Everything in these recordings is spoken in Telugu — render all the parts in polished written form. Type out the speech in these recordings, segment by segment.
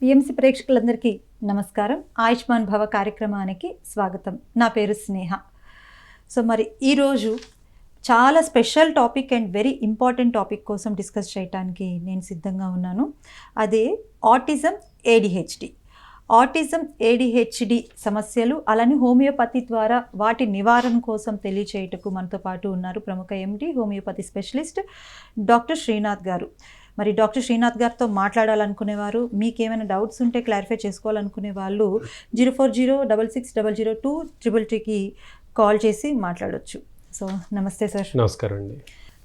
పిఎంసి ప్రేక్షకులందరికీ నమస్కారం. ఆయుష్మాన్ భవ కార్యక్రమానికి స్వాగతం. నా పేరు స్నేహ. సో మరి ఈరోజు చాలా special topic and very important topic కోసం డిస్కస్ చేయడానికి నేను సిద్ధంగా ఉన్నాను. అదే ఆటిజం, ఏడిహెచ్డి. ఆటిజం, ఏడిహెచ్డి సమస్యలు, అలానే హోమియోపతి ద్వారా వాటి నివారణ కోసం తెలియచేయటకు మనతో పాటు ఉన్నారు ప్రముఖ ఎండి హోమియోపతి స్పెషలిస్ట్ డాక్టర్ శ్రీనాథ్ గారు. మరి డాక్టర్ శ్రీనాథ్ గారితో మాట్లాడాలనుకునేవారు, మీకు ఏమైనా డౌట్స్ ఉంటే క్లారిఫై చేసుకోవాలనుకునే వాళ్ళు 04066002333కి కాల్ చేసి మాట్లాడవచ్చు. సో నమస్తే సార్. నమస్కారం అండి.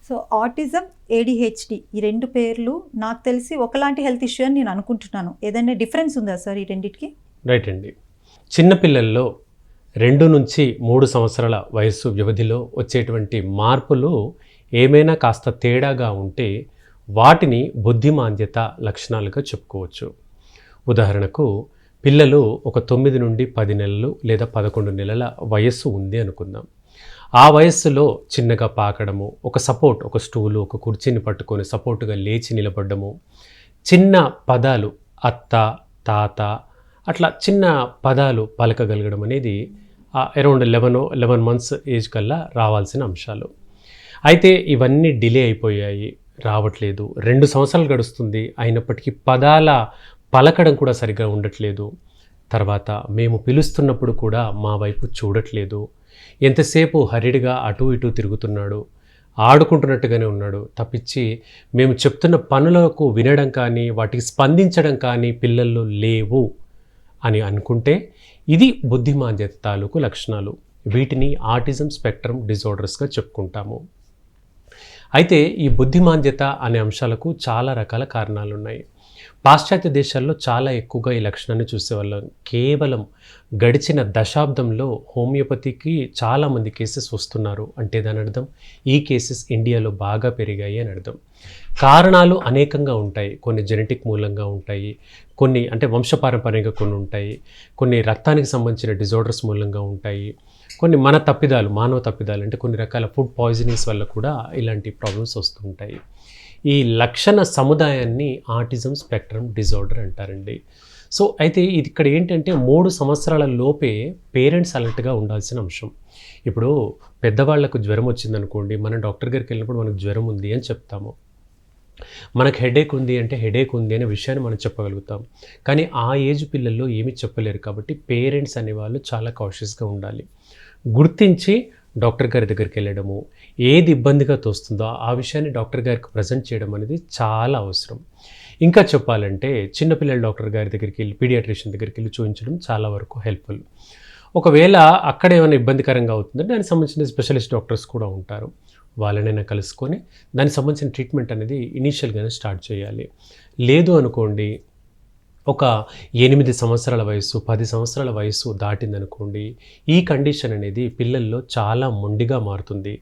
సో ఆటిజం, ఏడిహెచ్డి ఈ రెండు పేర్లు నాకు తెలిసి ఒకలాంటి హెల్త్ ఇష్యూ అని నేను అనుకుంటున్నాను. ఏదైనా డిఫరెన్స్ ఉందా సార్ ఈ రెండింటికి? రైట్ అండి. చిన్నపిల్లల్లో 2 నుంచి 3 సంవత్సరాల వయస్సు వ్యవధిలో వచ్చేటువంటి మార్పులు ఏమైనా కాస్త తేడాగా ఉంటే వాటిని బుద్ధిమాంద్యత లక్షణాలుగా చెప్పుకోవచ్చు. ఉదాహరణకు పిల్లలు ఒక 9 నుండి 10 నెలలు లేదా 11 నెలల వయస్సు ఉంది అనుకుందాం. ఆ వయస్సులో చిన్నగా పాకడము, ఒక సపోర్ట్, ఒక స్టూలు, ఒక కుర్చీని పట్టుకొని సపోర్టుగా లేచి నిలబడ్డము, చిన్న పదాలు అత్త, తాత అట్లా చిన్న పదాలు పలకగలగడం అనేది అరౌండ్ 11 మంత్స్ ఏజ్ కల్లా రావాల్సిన అంశాలు. అయితే ఇవన్నీ డిలే అయిపోయాయి, రావట్లేదు. 2 సంవత్సరాలు గడుస్తుంది, అయినప్పటికీ పదాల పలకడం కూడా సరిగ్గా ఉండట్లేదు. తర్వాత మేము పిలుస్తున్నప్పుడు కూడా మా వైపు చూడట్లేదు. ఎంతసేపు హరిడిగా అటు ఇటు తిరుగుతున్నాడు, ఆడుకుంటున్నట్టుగానే ఉన్నాడు తప్పించి మేము చెప్తున్న పనులకు వినడం కానీ వాటికి స్పందించడం కానీ పిల్లల్లో లేవు అని అనుకుంటే ఇది బుద్ధిమాంద్యత తాలూకు లక్షణాలు. వీటిని ఆటిజం స్పెక్ట్రమ్ డిజార్డర్స్గా చెప్పుకుంటాము. అయితే ఈ బుద్ధిమాంద్యత అనే అంశాలకు చాలా రకాల కారణాలు ఉన్నాయి. పాశ్చాత్య దేశాల్లో చాలా ఎక్కువగా ఈ లక్షణాన్ని చూసేవాళ్ళం. కేవలం గడిచిన దశాబ్దంలో హోమియోపతికి చాలామంది కేసెస్ వస్తున్నారు అంటే దాని అర్థం ఈ కేసెస్ ఇండియాలో బాగా పెరిగాయి అని అర్థం. కారణాలు అనేకంగా ఉంటాయి. కొన్ని జెనెటిక్ మూలంగా ఉంటాయి, కొన్ని అంటే వంశపారంపర్యంగా కొన్ని ఉంటాయి, కొన్ని రక్తానికి సంబంధించిన డిజార్డర్స్ మూలంగా ఉంటాయి, కొన్ని మానవ తప్పిదాలు అంటే కొన్ని రకాల ఫుడ్ పాయిజనింగ్స్ వల్ల కూడా ఇలాంటి ప్రాబ్లమ్స్ వస్తుంటాయి. ఈ లక్షణ సముదాయాన్ని ఆటిజం స్పెక్ట్రమ్ డిజార్డర్ అంటారండి. సో అయితే ఇది ఇక్కడ ఏంటంటే 3 సంవత్సరాల లోపే పేరెంట్స్ అలర్ట్గా ఉండాల్సిన అంశం. ఇప్పుడు పెద్దవాళ్లకు జ్వరం వచ్చిందనుకోండి, మనం డాక్టర్ గారికి వెళ్ళినప్పుడు మనకు జ్వరం ఉంది అని చెప్తాము. మనకు హెడేక్ ఉంది అంటే హెడేక్ ఉంది అనే విషయాన్ని మనం చెప్పగలుగుతాం. కానీ ఆ ఏజ్ పిల్లల్లో ఏమీ చెప్పలేరు. కాబట్టి పేరెంట్స్ అనేవాళ్ళు చాలా కాషియస్గా ఉండాలి. గుర్తించి డాక్టర్ గారి దగ్గరికి వెళ్ళడము, ఏది ఇబ్బందిగా తోస్తుందో ఆ విషయాన్ని డాక్టర్ గారికి ప్రజెంట్ చేయడం అనేది చాలా అవసరం. ఇంకా చెప్పాలంటే చిన్నపిల్లల డాక్టర్ గారి దగ్గరికి వెళ్ళి, పీడియాట్రిషియన్ దగ్గరికి వెళ్ళి చూపించడం చాలా వరకు హెల్ప్ఫుల్. ఒకవేళ అక్కడ ఏమైనా ఇబ్బందికరంగా అవుతుందంటే దానికి సంబంధించిన స్పెషలిస్ట్ డాక్టర్స్ కూడా ఉంటారు, వాళ్ళనైనా కలుసుకొని దానికి సంబంధించిన ట్రీట్మెంట్ అనేది ఇనీషియల్గానే స్టార్ట్ చేయాలి. లేదు అనుకోండి ఒక 8 సంవత్సరాల వయసు, 10 సంవత్సరాల వయసు దాటిందనుకోండి, ఈ కండిషన్ అనేది పిల్లల్లో చాలా మొండిగా మారుతుంది.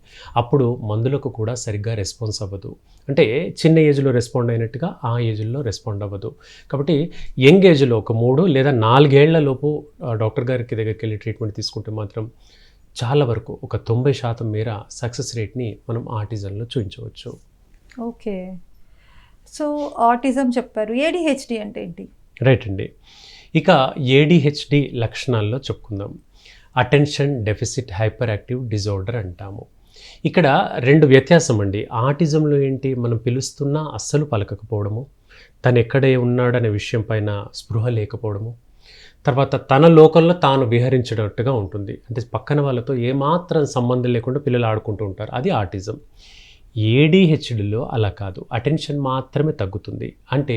అప్పుడు మందులకు కూడా సరిగ్గా రెస్పాన్స్ అవ్వదు. అంటే చిన్న ఏజ్లో రెస్పాండ్ అయినట్టుగా ఆ ఏజ్లో రెస్పాండ్ అవ్వదు. కాబట్టి యంగ్ ఏజ్లో ఒక 3 లేదా 4 ఏళ్ల లోపు డాక్టర్ గారికి దగ్గరికి వెళ్ళి ట్రీట్మెంట్ తీసుకుంటే మాత్రం చాలా వరకు ఒక 90% మేర సక్సెస్ రేట్ని మనం ఆటిజంలో చూపించవచ్చు. ఓకే. సో ఆటిజం చెప్పారు, ఏడిహెచ్డి అంటే ఏంటి? రైట్ అండి. ఇక ఏడిహెచ్డి లక్షణాల్లో చెప్పుకుందాం. Attention deficit hyper active disorder అంటాము. ఇక్కడ 2 వ్యత్యాసం అండి. ఆటిజంలో ఏంటి, మనం పిలుస్తున్నా అస్సలు పలకకపోవడము, తను ఎక్కడే ఉన్నాడనే విషయం పైన స్పృహ లేకపోవడము, తర్వాత తన లోకంలో తాను విహరించినట్టుగా ఉంటుంది. అంటే పక్కన వాళ్ళతో ఏమాత్రం సంబంధం లేకుండా పిల్లలు ఆడుకుంటూ ఉంటారు, అది ఆటిజం. ఏడిహెచ్డిలో అలా కాదు, అటెన్షన్ మాత్రమే తగ్గుతుంది. అంటే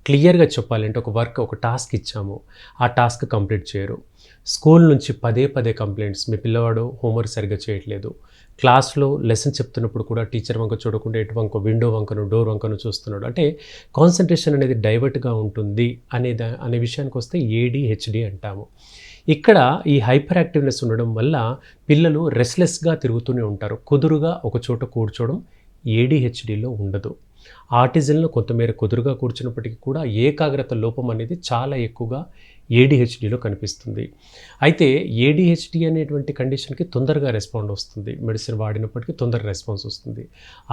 క్లియర్గా చెప్పాలంటే ఒక టాస్క్ ఇచ్చాము, ఆ టాస్క్ కంప్లీట్ చేయరు. స్కూల్ నుంచి పదే కంప్లైంట్స్, మీ పిల్లవాడు హోంవర్క్ సరిగ్గా చేయట్లేదు, క్లాస్లో లెసన్ చెప్తున్నప్పుడు కూడా టీచర్ వంక చూడకుండా ఎటు వంక, విండో వంకను, డోర్ వంకను చూస్తున్నాడు. అంటే కాన్సన్ట్రేషన్ అనేది డైవర్ట్గా ఉంటుంది అనే విషయానికి వస్తే ఏడిహెచ్డి అంటాము. ఇక్కడ ఈ హైపర్ యాక్టివ్నెస్ ఉండడం వల్ల పిల్లలు రెస్ట్లెస్గా తిరుగుతూనే ఉంటారు, కుదురుగా ఒక చోట కూర్చోవడం ఏడిహెచ్డిలో ఉండదు. ఆటిజంలో కొంతమేర కుదురుగా కూర్చున్నప్పటికీ కూడా ఏకాగ్రత లోపం అనేది చాలా ఎక్కువగా ఏడిహెచ్డిలో కనిపిస్తుంది. అయితే ఏడిహెచ్డి అనేటువంటి కండిషన్కి తొందరగా రెస్పాండ్ వస్తుంది, మెడిసిన్ వాడినప్పటికీ తొందరగా రెస్పాన్స్ వస్తుంది.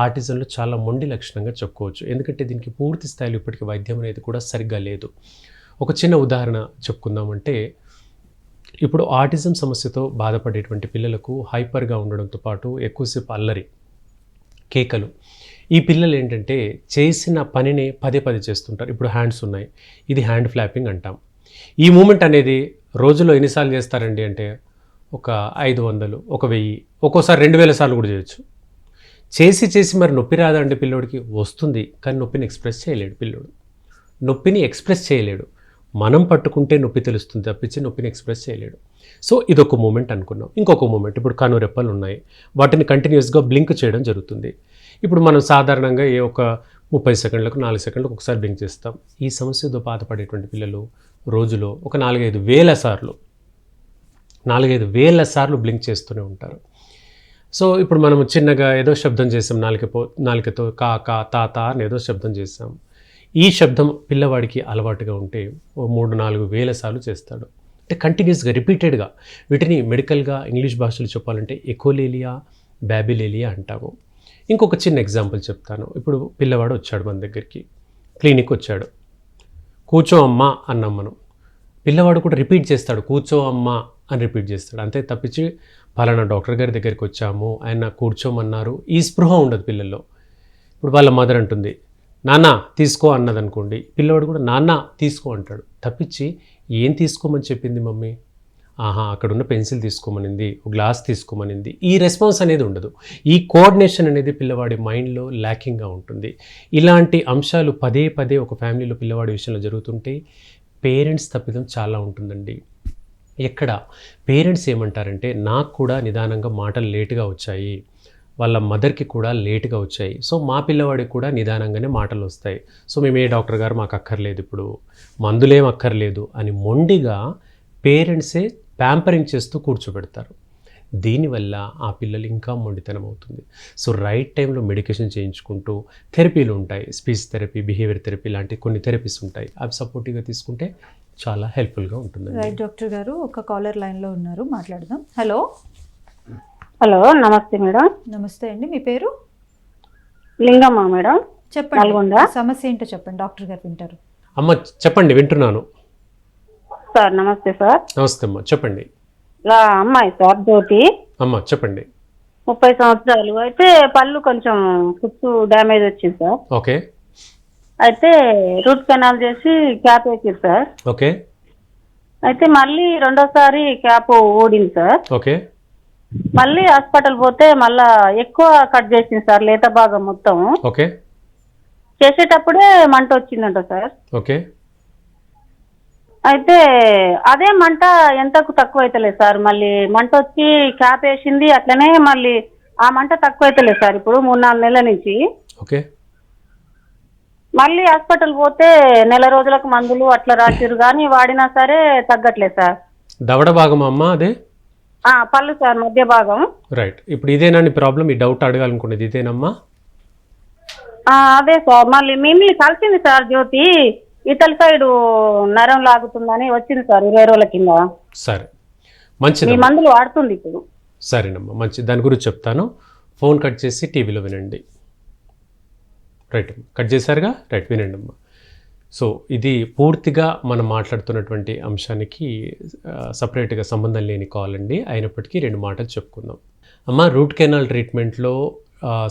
ఆటిజంలో చాలా మొండి లక్షణంగా చెప్పుకోవచ్చు, ఎందుకంటే దీనికి పూర్తి స్థాయిలో ఇప్పటికీ వైద్యం అనేది కూడా సరిగ్గా లేదు. ఒక చిన్న ఉదాహరణ చెప్పుకుందామంటే, ఇప్పుడు ఆటిజం సమస్యతో బాధపడేటువంటి పిల్లలకు హైపర్గా ఉండడంతో పాటు ఎక్కువసేపు అల్లరి, కేకలు. ఈ పిల్లలు ఏంటంటే చేసిన పనిని పదే పదే చేస్తుంటారు. ఇప్పుడు హ్యాండ్స్ ఉన్నాయి, ఇది హ్యాండ్ ఫ్లాపింగ్ అంటాం. ఈ మూమెంట్ అనేది రోజులో ఎన్నిసార్లు చేస్తారండి అంటే ఒక 500, ఒక 1000, ఒక్కోసారి 2000 సార్లు కూడా చేయొచ్చు. చేసి మరి నొప్పి రాదండి పిల్లోడికి? వస్తుంది, కానీ నొప్పిని ఎక్స్ప్రెస్ చేయలేడు పిల్లోడు. నొప్పిని ఎక్స్ప్రెస్ చేయలేడు. మనం పట్టుకుంటే నొప్పి తెలుస్తుంది తప్పించి నొప్పిని ఎక్స్ప్రెస్ చేయలేడు. సో ఇదొక మూమెంట్ అనుకున్నాం. ఇంకొక మూమెంట్, ఇప్పుడు కను రెప్పలు ఉన్నాయి, వాటిని కంటిన్యూస్గా బ్లింక్ చేయడం జరుగుతుంది. ఇప్పుడు మనం సాధారణంగా ఒక 30 సెకండ్లకు 4 సెకండ్లకు ఒకసారి బ్లింక్ చేస్తాం. ఈ సమస్యతో బాధపడేటువంటి పిల్లలు రోజులో ఒక 4-5 వేల సార్లు బ్లింక్ చేస్తూనే ఉంటారు. సో ఇప్పుడు మనం చిన్నగా ఏదో శబ్దం చేసాం, నాలుకతో కా కా తా తా అని ఏదో శబ్దం చేసాం. ఈ శబ్దం పిల్లవాడికి అలవాటుగా ఉంటే 3-4 వేల సార్లు చేస్తాడు. అంటే కంటిన్యూస్గా రిపీటెడ్గా. వీటిని మెడికల్గా ఇంగ్లీష్ భాషలో చెప్పాలంటే ఎకోలేలియా, బ్యాబిలేలియా అంటాము. ఇంకొక చిన్న ఎగ్జాంపుల్ చెప్తాను. ఇప్పుడు పిల్లవాడు వచ్చాడు మన దగ్గరికి, క్లినిక్ వచ్చాడు. కూర్చో అమ్మా అన్నాం మనం. పిల్లవాడు కూడా రిపీట్ చేస్తాడు, కూర్చో అమ్మా అని రిపీట్ చేస్తాడు. అంతే తప్పించి పలానా డాక్టర్ గారి దగ్గరికి వచ్చాము, ఆయన కూర్చోమన్నారు, ఈ స్పృహ ఉండదు పిల్లల్లో. ఇప్పుడు వాళ్ళ మదర్ అంటుంది నాన్న తీసుకో అన్నదనుకోండి, పిల్లవాడు కూడా నాన్న తీసుకో అంటాడు. తప్పించి ఏం తీసుకోమని చెప్పింది మమ్మీ? అక్కడున్న పెన్సిల్ తీసుకోమనింది, గ్లాస్ తీసుకోమనింది, ఈ రెస్పాన్స్ అనేది ఉండదు. ఈ కోఆర్డినేషన్ అనేది పిల్లవాడి మైండ్లో ల్యాకింగ్గా ఉంటుంది. ఇలాంటి అంశాలు పదే పదే ఒక ఫ్యామిలీలో పిల్లవాడి విషయంలో జరుగుతుంటే పేరెంట్స్ తప్పిదం చాలా ఉంటుందండి. ఎక్కడ పేరెంట్స్ ఏమంటారంటే నాకు కూడా నిదానంగా మాటలు లేటుగా వచ్చాయి, వాళ్ళ మదర్కి కూడా లేటుగా వచ్చాయి, సో మా పిల్లవాడికి కూడా నిదానంగానే మాటలు వస్తాయి, సో మేము ఏ డాక్టర్ గారు మాకు అక్కర్లేదు, ఇప్పుడు మందులేం అక్కర్లేదు అని మొండిగా పేరెంట్సే ప్యాంపరింగ్ చేస్తూ కూర్చోబెడతారు. దీనివల్ల ఆ పిల్లలు ఇంకా మొండితనం అవుతుంది. సో రైట్ టైంలో మెడికేషన్ చేయించుకుంటూ, థెరపీలు ఉంటాయి, స్పీచ్ థెరపీ, బిహేవియర్ థెరపీ లాంటి కొన్ని థెరపీస్ ఉంటాయి, అవి సపోర్టివ్గా తీసుకుంటే చాలా హెల్ప్ఫుల్గా ఉంటుంది. రైట్ డాక్టర్ గారు, ఒక కాలర్ లైన్లో ఉన్నారు, మాట్లాడదాం. హలో హలో, నమస్తే మేడం. నమస్తే అండి, మీ పేరు? లింగమ్మ మేడం, చెప్పండి, నల్గొండ. సమస్య ఏంటో చెప్పండి, డాక్టర్ గారు వింటారు. అమ్మ చెప్పండి, వింటున్నాను. సార్ నమస్తే సార్. నమస్తే అమ్మ, చెప్పండి. ఇలా అమ్మాయి సార్, జ్యోతి, అమ్మ చెప్పండి. 30 సంవత్సరాలు. అయితే పళ్ళు కొంచెం పుచ్చు డ్యామేజ్ వచ్చింది సార్. ఓకే. అయితే రూట్ కెనాల్ చేసి క్యాప్ వేసింది సార్. ఓకే. అయితే మళ్ళీ రెండోసారి క్యాప్ ఊడింది సార్. ఓకే. మళ్ళీ హాస్పిటల్ పోతే మళ్ళా ఎక్కువ కట్ చేసింది సార్, లేత భాగం మొత్తం. ఓకే. చేసేటప్పుడే మంట వచ్చిందంట సార్. ఓకే. అయితే అదే మంట ఎంతకు తక్కువ అవుతలేదు సార్. మళ్ళీ మంట వచ్చి క్యాప్ వేసింది, అట్లనే మళ్ళీ ఆ మంట తక్కువ అవుతలేదు సార్ ఇప్పుడు 3-4 నెలల నుంచి. ఓకే. మళ్ళీ హాస్పిటల్ పోతే నెల రోజులకు మందులు అట్లా రాసిరు, కానీ వాడినా సరే తగ్గట్లేదు సార్. దవడ భాగం అమ్మ అదే? పళ్ళు సార్, మధ్య భాగం. రైట్. ఇప్పుడు ఇదేనా ప్రాబ్లం? ఈ డౌట్ అడగాలనుకునేది ఇదేనమ్మా? అదే సార్. మళ్ళీ మిమ్మల్ని కలిసింది సార్ జ్యోతి, ఇతల సైడు నరం లాగుతుందని వచ్చింది సార్ 20 రోజుల కింద. సరే, మంచిది. మీ మందులు వాడుతుంది ఇప్పుడు. సరేనమ్మా, మంచిది. దాని గురించి చెప్తాను. ఫోన్ కట్ చేసి టీవీలో వినండి. రైట్ అమ్మా, కట్ చేశారుగా? రైట్, వినండి అమ్మా. సో ఇది పూర్తిగా మనం మాట్లాడుతున్నటువంటి అంశానికి సపరేట్గా సంబంధం లేని కాల్ అండి. అయినప్పటికీ 2 మాటలు చెప్పుకుందాం. అమ్మ, రూట్ కెనాల్ ట్రీట్మెంట్లో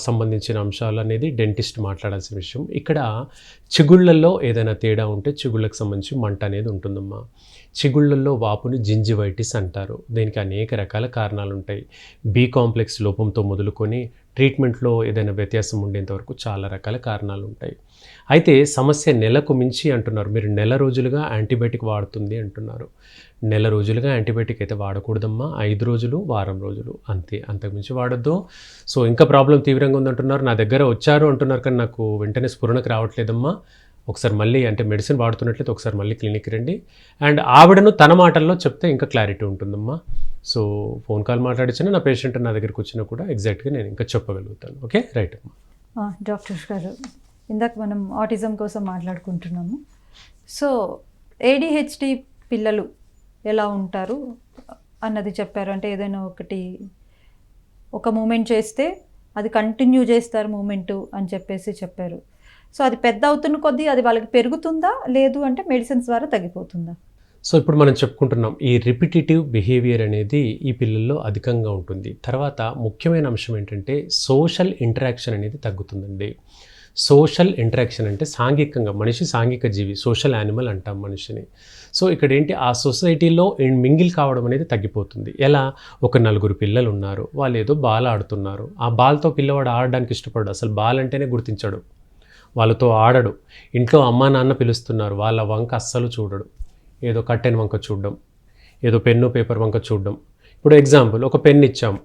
సంబంధించిన అంశాలు అనేది డెంటిస్ట్ మాట్లాడాల్సిన విషయం. ఇక్కడ చిగుళ్ళల్లో ఏదైనా తేడా ఉంటే చిగుళ్ళకు సంబంధించి మంట అనేది ఉంటుందమ్మా. చిగుళ్ళల్లో వాపుని జింజివైటిస్ అంటారు. దీనికి అనేక రకాల కారణాలు ఉంటాయి. బి కాంప్లెక్స్ లోపంతో మొదలుకొని ట్రీట్మెంట్లో ఏదైనా వ్యత్యాసం ఉండేంత వరకు చాలా రకాల కారణాలు ఉంటాయి. అయితే సమస్య నెలకు మించి అంటున్నారు మీరు. నెల రోజులుగా యాంటీబయాటిక్ వాడుతుంది అంటున్నారు. నెల రోజులుగా యాంటీబయాటిక్ అయితే వాడకూడదమ్మా. 5 రోజులు, వారం రోజులు అంతే, అంతకుమించి వాడద్దు. సో ఇంకా ప్రాబ్లం తీవ్రంగా ఉందంటున్నారు, నా దగ్గర వచ్చారు అంటున్నారు, కానీ నాకు వెంటనే స్ఫురణకు రావట్లేదమ్మా. ఒకసారి మళ్ళీ అంటే మెడిసిన్ వాడుతున్నట్లయితే ఒకసారి మళ్ళీ క్లినిక్కి రండి. అండ్ ఆవిడను తన మాటల్లో చెప్తే ఇంకా క్లారిటీ ఉంటుందమ్మా. సో ఫోన్ కాల్ మాట్లాడించిన నా పేషెంట్ నా దగ్గరికి వచ్చినా కూడా ఎగ్జాక్ట్గా నేను ఇంకా చెప్పగలుగుతాను. ఓకే, రైట్ అమ్మా. డాక్టర్ గారు, ఇందాక మనం ఆటిజం కోసం మాట్లాడుకుంటున్నాము. సో ADHD పిల్లలు ఎలా ఉంటారు అన్నది చెప్పారు. అంటే ఏదైనా ఒక మూమెంట్ చేస్తే అది కంటిన్యూ చేస్తారు మూమెంటు అని చెప్పేసి చెప్పారు. సో అది పెద్ద అవుతున్న కొద్దీ అది వాళ్ళకి పెరుగుతుందా, లేదు అంటే మెడిసిన్స్ ద్వారా తగ్గిపోతుందా? సో ఇప్పుడు మనం చెప్పుకుంటున్నాం ఈ రిపిటేటివ్ బిహేవియర్ అనేది ఈ పిల్లల్లో అధికంగా ఉంటుంది. తర్వాత ముఖ్యమైన అంశం ఏంటంటే సోషల్ ఇంటరాక్షన్ అనేది తగ్గుతుందండి. సోషల్ ఇంటరాక్షన్ అంటే సాంఘికంగా, మనిషి సాంఘిక జీవి, సోషల్ యానిమల్ అంటాం మనిషిని. సో ఇక్కడ ఏంటి, ఆ సొసైటీలో మింగిల్ కావడం అనేది తగ్గిపోతుంది. ఎలా, ఒక నలుగురు పిల్లలు ఉన్నారు, వాళ్ళు ఏదో బాల్ ఆడుతున్నారు, ఆ బాల్తో పిల్లవాడు ఆడడానికి ఇష్టపడు, అసలు బాల్ అంటేనే గుర్తించడు, వాళ్ళతో ఆడడు. ఇంట్లో అమ్మా నాన్న పిలుస్తున్నారు, వాళ్ళ వంక అస్సలు చూడడు, ఏదో కట్టెన్ వంక చూడడం, ఏదో పెన్ను పేపర్ వంక చూడడం. ఇప్పుడు ఎగ్జాంపుల్, ఒక పెన్ ఇచ్చాం,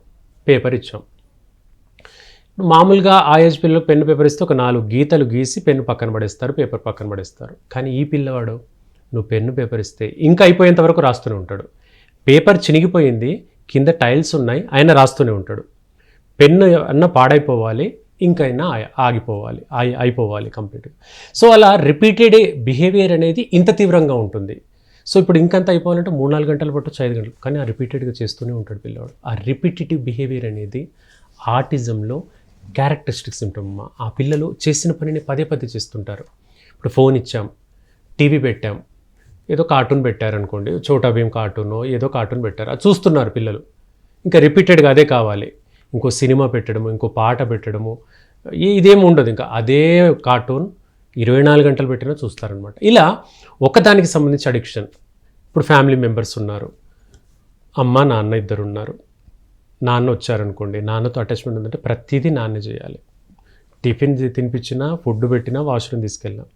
పేపర్ ఇచ్చాం. మామూలుగా ఆ ఏజ్ పిల్లలకు పెన్ను పేపర్ ఇస్తే ఒక 4 గీతలు గీసి పెన్ను పక్కన పడేస్తారు, పేపర్ పక్కన పడేస్తారు. కానీ ఈ పిల్లవాడు నువ్వు పెన్ను పేపర్ ఇస్తే ఇంకా అయిపోయేంత వరకు రాస్తూనే ఉంటాడు. పేపర్ చినిగిపోయింది, కింద టైల్స్ ఉన్నాయి, ఆయన రాస్తూనే ఉంటాడు. పెన్ను అన్న పాడైపోవాలి, ఇంకైనా ఆగిపోవాలి, అయిపోవాలి కంప్లీట్గా. సో అలా రిపీటెడ్ బిహేవియర్ అనేది ఇంత తీవ్రంగా ఉంటుంది. సో ఇప్పుడు ఇంకంత అయిపోవాలంటే 3-4 గంటలు పట్టొచ్చు, 5 గంటలు, కానీ ఆ రిపీటెడ్గా చేస్తూనే ఉంటాడు పిల్లవాడు. ఆ రిపీటేటివ్ బిహేవియర్ అనేది ఆటిజంలో క్యారెక్టరిస్టిక్ సిమ్టమ్. ఆ పిల్లలు చేసిన పనిని పదే పదే చేస్తుంటారు. ఇప్పుడు ఫోన్ ఇచ్చాం, టీవీ పెట్టాం, ఏదో కార్టూన్ పెట్టారనుకోండి, చోటా భీమ్ కార్టూనో ఏదో కార్టూన్ పెట్టారు, అది చూస్తున్నారు పిల్లలు, ఇంకా రిపీటెడ్గా అదే కావాలి. ఇంకో సినిమా పెట్టడము, ఇంకో పాట పెట్టడము, ఇదేమి ఉండదు, ఇంకా అదే కార్టూన్ 24 గంటలు పెట్టినా చూస్తారనమాట. ఇలా ఒకదానికి సంబంధించి అడిక్షన్. ఇప్పుడు ఫ్యామిలీ మెంబర్స్ ఉన్నారు, అమ్మ నాన్న ఇద్దరు ఉన్నారు, నాన్న వచ్చారనుకోండి, నాన్నతో అటాచ్మెంట్ ఉందంటే ప్రతిదీ నాన్నే చేయాలి. టిఫిన్ తినిపించినా, ఫుడ్ పెట్టినా, వాష్రూమ్ తీసుకెళ్ళినా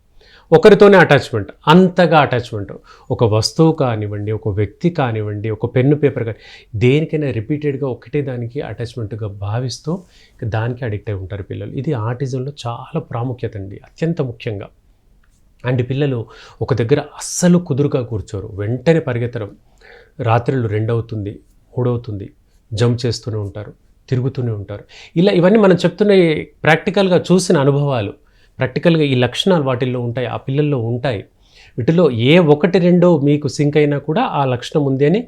ఒకరితోనే అటాచ్మెంట్, అంతగా అటాచ్మెంట్. ఒక వస్తువు కానివ్వండి, ఒక వ్యక్తి కానివ్వండి, ఒక పెన్ను పేపర్ కానీ, దేనికైనా రిపీటెడ్గా ఒకటే దానికి అటాచ్మెంట్గా భావిస్తూ దానికి అడిక్ట్ అయి ఉంటారు పిల్లలు. ఇది ఆటిజంలో చాలా ప్రాముఖ్యత అండి, అత్యంత ముఖ్యంగా. అండ్ పిల్లలు ఒక దగ్గర అస్సలు కుదురుగా కూర్చోరు, వెంటనే పరిగెత్తడం, రాత్రులు 2 అవుతుంది, 3 అవుతుంది, జంప్ చేస్తూనే ఉంటారు, తిరుగుతూనే ఉంటారు. ఇలా ఇవన్నీ మనం చెప్తున్న ప్రాక్టికల్గా చూసిన అనుభవాలు, ప్రాక్టికల్గా ఈ లక్షణాలు వాటిల్లో ఉంటాయి, ఆ పిల్లల్లో ఉంటాయి. వీటిలో ఏ 1-2 మీకు సింక్ అయినా కూడా ఆ లక్షణం ఉంది అని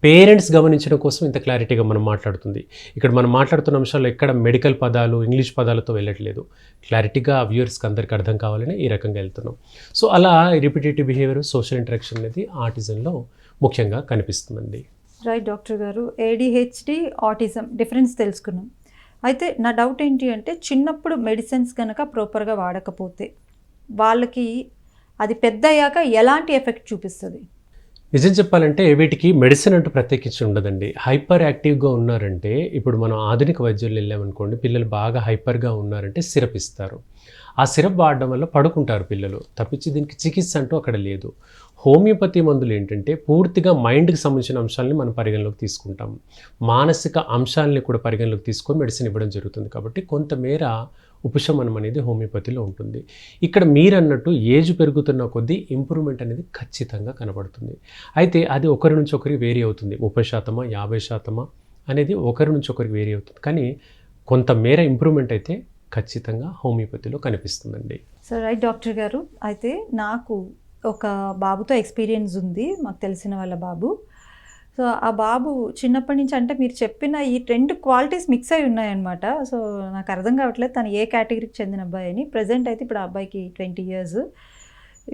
పేరెంట్స్ గమనించడం కోసం ఇంత క్లారిటీగా మనం మాట్లాడుతుంది. ఇక్కడ మనం మాట్లాడుతున్న అంశాలు ఎక్కడ మెడికల్ పదాలు, ఇంగ్లీష్ పదాలతో వెళ్ళట్లేదు, క్లారిటీగా వ్యూయర్స్కి అందరికీ అర్థం కావాలని ఈ రకంగా వెళ్తున్నాం. సో అలా రిపిటేటివ్ బిహేవియర్, సోషల్ ఇంటరాక్షన్ అనేది ఆటిజంలో ముఖ్యంగా కనిపిస్తుందండి. రైట్ డాక్టర్ గారు, ADHD, ఆటిజం డిఫరెన్స్ తెలుసుకున్నాం. అయితే నా డౌట్ ఏంటి అంటే, చిన్నప్పుడు మెడిసిన్స్ కనుక ప్రాపర్గా వాడకపోతే వాళ్ళకి అది పెద్ద అయ్యాక ఎలాంటి ఎఫెక్ట్ చూపిస్తుంది? నిజం చెప్పాలంటే వీటికి మెడిసిన్ అంటూ ప్రత్యేకించి ఉండదండి. హైపర్ యాక్టివ్గా ఉన్నారంటే, ఇప్పుడు మనం ఆధునిక వైద్యులు వెళ్ళామనుకోండి, పిల్లలు బాగా హైపర్గా ఉన్నారంటే సిరప్ ఇస్తారు. ఆ సిరప్ వాడడం వల్ల పడుకుంటారు పిల్లలు, తప్పించి దీనికి చికిత్స అంటూ అక్కడ లేదు. హోమియోపతి మందులు ఏంటంటే పూర్తిగా మైండ్కి సంబంధించిన అంశాలని మనం పరిగణలోకి తీసుకుంటాం, మానసిక అంశాలని కూడా పరిగణలోకి తీసుకొని మెడిసిన్ ఇవ్వడం జరుగుతుంది. కాబట్టి కొంతమేర ఉపశమనం అనేది హోమియోపతిలో ఉంటుంది. ఇక్కడ మీరన్నట్టు ఏజ్ పెరుగుతున్న కొద్దీ ఇంప్రూవ్మెంట్ అనేది ఖచ్చితంగా కనబడుతుంది. అయితే అది ఒకరి నుంచి ఒకరికి వేరీ అవుతుంది, 30%, 50% అనేది ఒకరి నుంచి ఒకరికి వేరీ అవుతుంది. కానీ కొంతమేర ఇంప్రూవ్మెంట్ అయితే ఖచ్చితంగా హోమియోపతిలో కనిపిస్తుందండి. సో రైట్ డాక్టర్ గారు, అయితే నాకు ఒక బాబుతో ఎక్స్పీరియన్స్ ఉంది, మాకు తెలిసిన వాళ్ళ బాబు. సో ఆ బాబు చిన్నప్పటి నుంచి, అంటే మీరు చెప్పిన ఈ 2 క్వాలిటీస్ మిక్స్ అయి ఉన్నాయన్నమాట. సో నాకు అర్థం కావట్లేదు తను ఏ కేటగిరీకి చెందిన అబ్బాయి అని. ప్రజెంట్ అయితే ఇప్పుడు ఆ అబ్బాయికి 20 years.